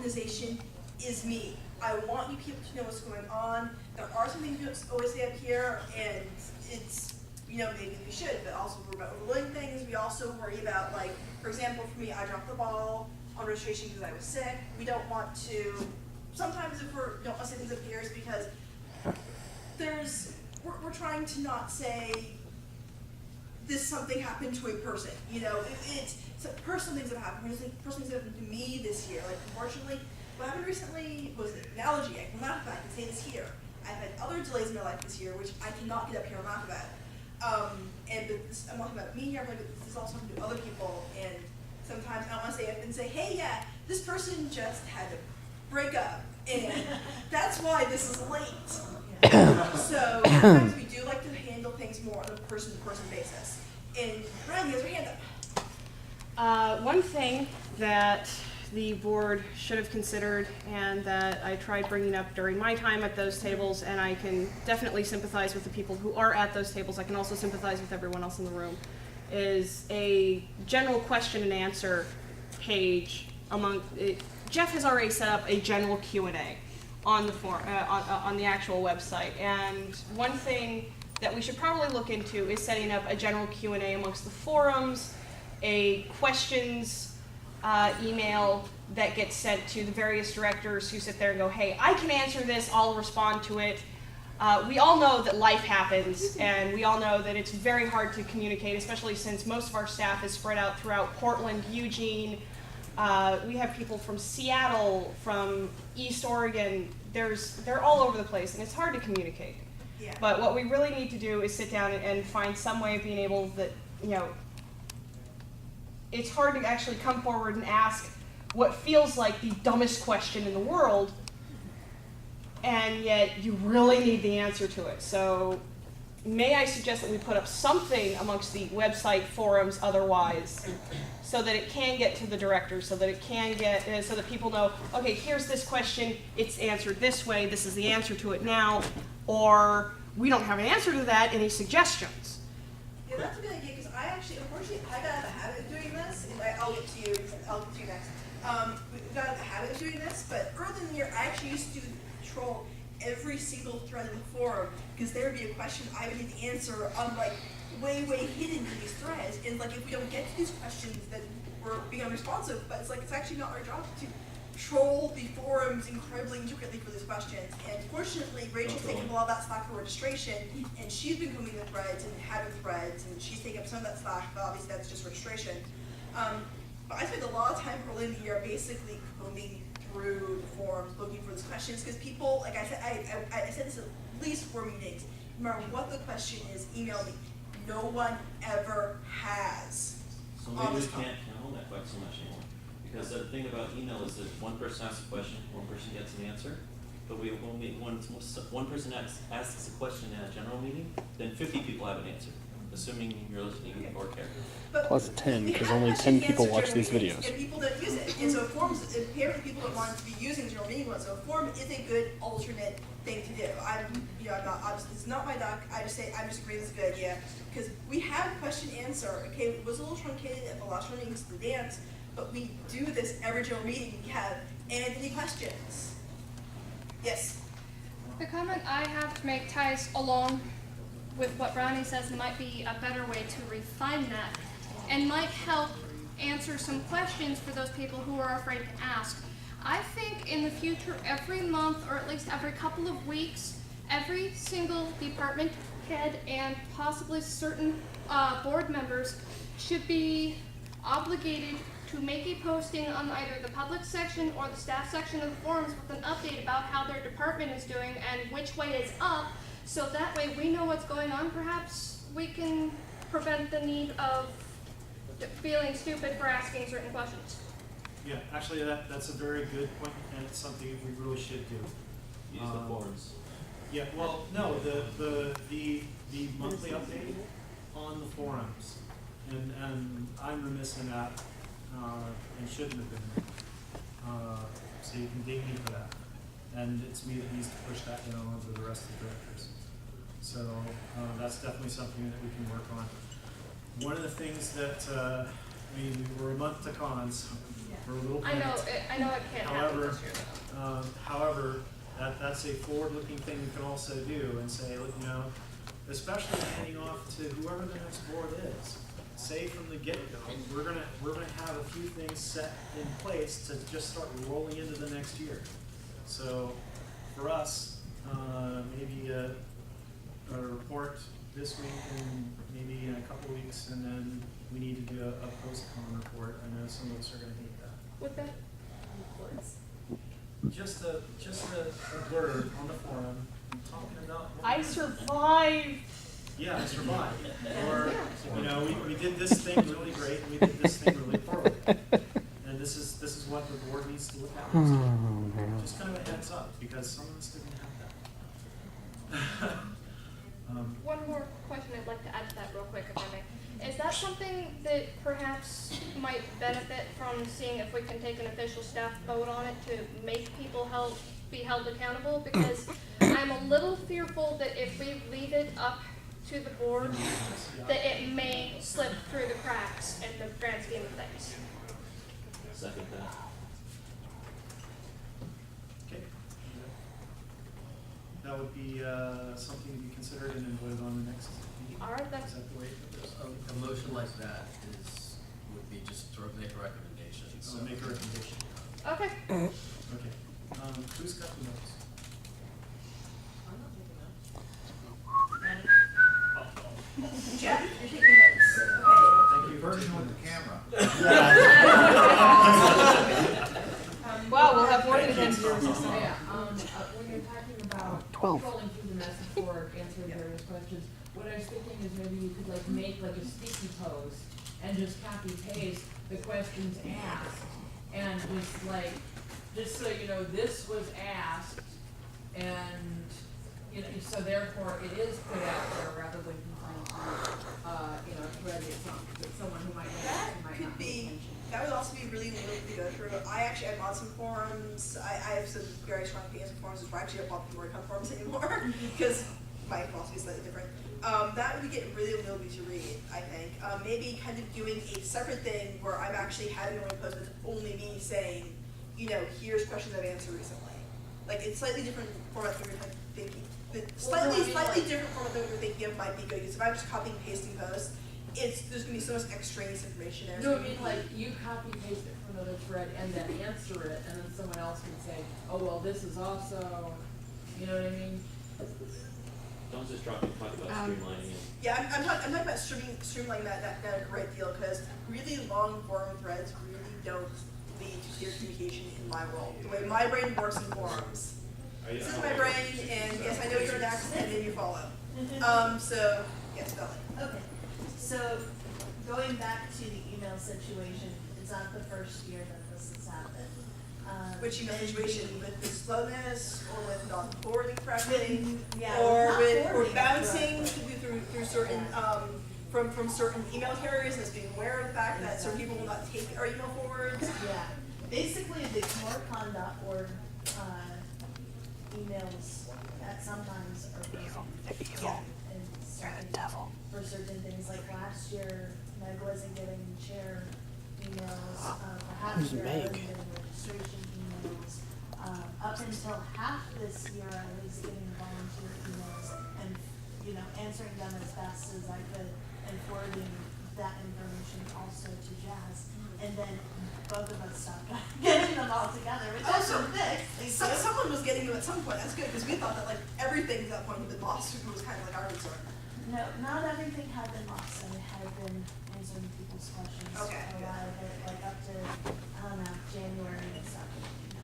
organization is me. I want you people to know what's going on. There are some things you always say up here, and it's, you know, maybe we should, but also we're about overlooking things. We also worry about, like, for example, for me, I dropped the ball on registration because I was sick. We don't want to, sometimes if we don't want to say things up here is because we're trying to not say this something happened to a person. You know, it's personal things that have happened. Personal things that happened to me this year. Like, unfortunately, what happened recently was an allergy. I can laugh about it. I can say this here. I've had other delays in my life this year, which I cannot get up here and laugh about. I'm talking about me here, but this is also happening to other people, and sometimes I don't want to say it and say, hey, yeah, this person just had to break up, and that's why this is late. So sometimes we do like to handle things more on a person-to-person basis. And Ryan, you has your hand up. One thing that the board should have considered, and that I tried bringing up during my time at those tables, and I can definitely sympathize with the people who are at those tables, I can also sympathize with everyone else in the room, is a general question and answer page among, Jeff has already set up a general Q&A on the on the actual website, and one thing that we should probably look into is setting up a general Q&A amongst the forums, a questions email that gets sent to the various directors who sit there and go, hey, I can answer this, I'll respond to it. We all know that life happens, and we all know that it's very hard to communicate, especially since most of our staff is spread out throughout Portland, Eugene. We have people from Seattle, from East Oregon. They're all over the place, and it's hard to communicate. Yeah. But what we really need to do is sit down and find some way of being able that, you know, it's hard to actually come forward and ask what feels like the dumbest question in the world, and yet you really need the answer to it. So may I suggest that we put up something amongst the website, forums, otherwise, so that it can get to the directors, so that it can get, so that people know, okay, here's this question, it's answered this way, this is the answer to it now, or we don't have an answer to that, any suggestions? Yeah, that's a good idea, because I actually, unfortunately, I got out of the habit of doing this, and I'll get to you next. We got out of the habit of doing this, but early in the year, I actually used to control every single thread in the forum, because there would be a question I would need to answer on, like, way hidden in these threads, and like, if we don't get to these questions, then we're being unresponsive, but it's like, it's actually not our job to troll the forums incredibly intricately for these questions. And fortunately, Rachel's taken a lot of that slack for registration, and she's been combing the threads and having threads, and she's taking up some of that slack, but obviously that's just registration. But I spent a lot of time early in the year basically combing through the forums, looking for these questions, because people, like I said, I said this at least 4 meetings, no matter what the question is, email me. No one ever has. So maybe we can't handle that quite so much anymore. Because the thing about email is that one person asks a question, one person gets an answer. But when one person asks a question in a general meeting, then 50 people have an answer, assuming you're listening or care. But plus 10, because only 10 people watch these videos. And people don't use it. And so forums, apparently people don't want to be using general meeting ones. So a forum is a good alternate thing to do. I'm not, obviously, it's not my doc. I just agree this is a good idea. Because we have question answer. Okay, it was a little truncated at the last meetings to the dance, but we do this every general meeting. We have, and any questions? Yes? The comment I have to make ties along with what Brownie says might be a better way to refine that, and might help answer some questions for those people who are afraid to ask. I think in the future, every month, or at least every couple of weeks, every single department head and possibly certain board members should be obligated to make a posting on either the public section or the staff section of the forums with an update about how their department is doing and which way is up, so that way we know what's going on. Perhaps we can prevent the need of feeling stupid for asking certain questions. Yeah, actually that's a very good point, and it's something we really should do. Use the forums. Yeah, well, no, the monthly update on the forums, and I'm remiss in that, and shouldn't have been. So you can ding me for that, and it's me that needs to push that down onto the rest of the directors. So that's definitely something that we can work on. One of the things that we're a month to cons, We're a little I know panicked. it can't happen However, this year though. However, that's a forward-looking thing you can also do and say, you know, especially handing off to whoever the next board is. Say from the get-go, we're gonna have a few things set in place to just start rolling into the next year. So for us, maybe a report this week and maybe in a couple weeks, and then we need to do a post-con report. I know some of us are gonna hate that. Would that? Just a blurb on the forum talking about. I survived. Yeah, I survived. Or, you know, we did this thing really great and we did this thing really poorly. And this is what the board needs to look at. Just kind of a heads up, because some of us didn't have that. One more question I'd like to add to that real quick, if I may. Is that something that perhaps might benefit from seeing if we can take an official staff vote on it to make people be held accountable? Because I'm a little fearful that if we leave it up to the board, that it may slip through the cracks in the grand scheme of things. Second that. Okay. That would be something to be considered and then voted on the next meeting. All right, Is that's that the way it goes? A motion like that would be just to make a recommendation. So make a recommendation. okay. Okay. Who's got the notes? Jeff, you're taking notes. Okay. Thank you. Version with the camera. Well, we'll have more than Yeah, when you're talking about 12. scrolling through the message board, answering various questions, what I was thinking is maybe you could like make like a sticky post and just copy paste the questions asked, and just like, just so you know, this was asked, and you know, so therefore it is put out there rather than confined to, you know, thread it's someone who might know, That who might could not pay be, attention. that would also be really neat to go through. I actually, I'm on some forums, I have some very strong opinions on forums, which I actually don't want the Kumoricon forums anymore, because my philosophy is slightly different. That would get really notable to read, I think. Maybe kind of doing a separate thing where I'm actually having only post with only me saying, you know, here's questions I've answered recently. Like, it's slightly different format than you're thinking. Slightly different format than you're thinking of might be good, because if I'm just copying and pasting posts, there's gonna be so much extraneous information there. No, I mean, like, you copy paste it from another thread and then answer it, and then someone else can say, oh, well, this is also, you know what I mean? Don't just talk about streamlining it. Yeah, I'm talking about streamlining that a great deal, because really long forum threads really don't lead to clear communication in my world. The way my brain works in forums. This is my brain, and yes, I know you're next, and then you follow. So, yes, Bella. Okay, so going back to the email situation, it's not the first year that this has happened. Which email and situation, with the slowness, or with not forwarding correctly, Yeah, or not with, or forwarding bouncing correctly. through certain, from certain email carriers, and us being aware of the fact that certain people will not take our email forwards. Yeah, basically the Kumoricon.org, emails that sometimes are yeah, and for certain things, like last year, Meg wasn't getting chair emails, perhaps Who's there Meg? wasn't getting registration emails. Up until half this year, I was getting volunteer emails and, you know, answering them as fast as I could and forwarding that information also to Jazz. And then both of us stopped getting them all together, which has been fixed. Thank you. Someone was getting them at some point, that's good, because we thought that like everything at that point had been lost, which was kind of like our concern. No, not everything had been lost. I had been answering people's questions. Okay,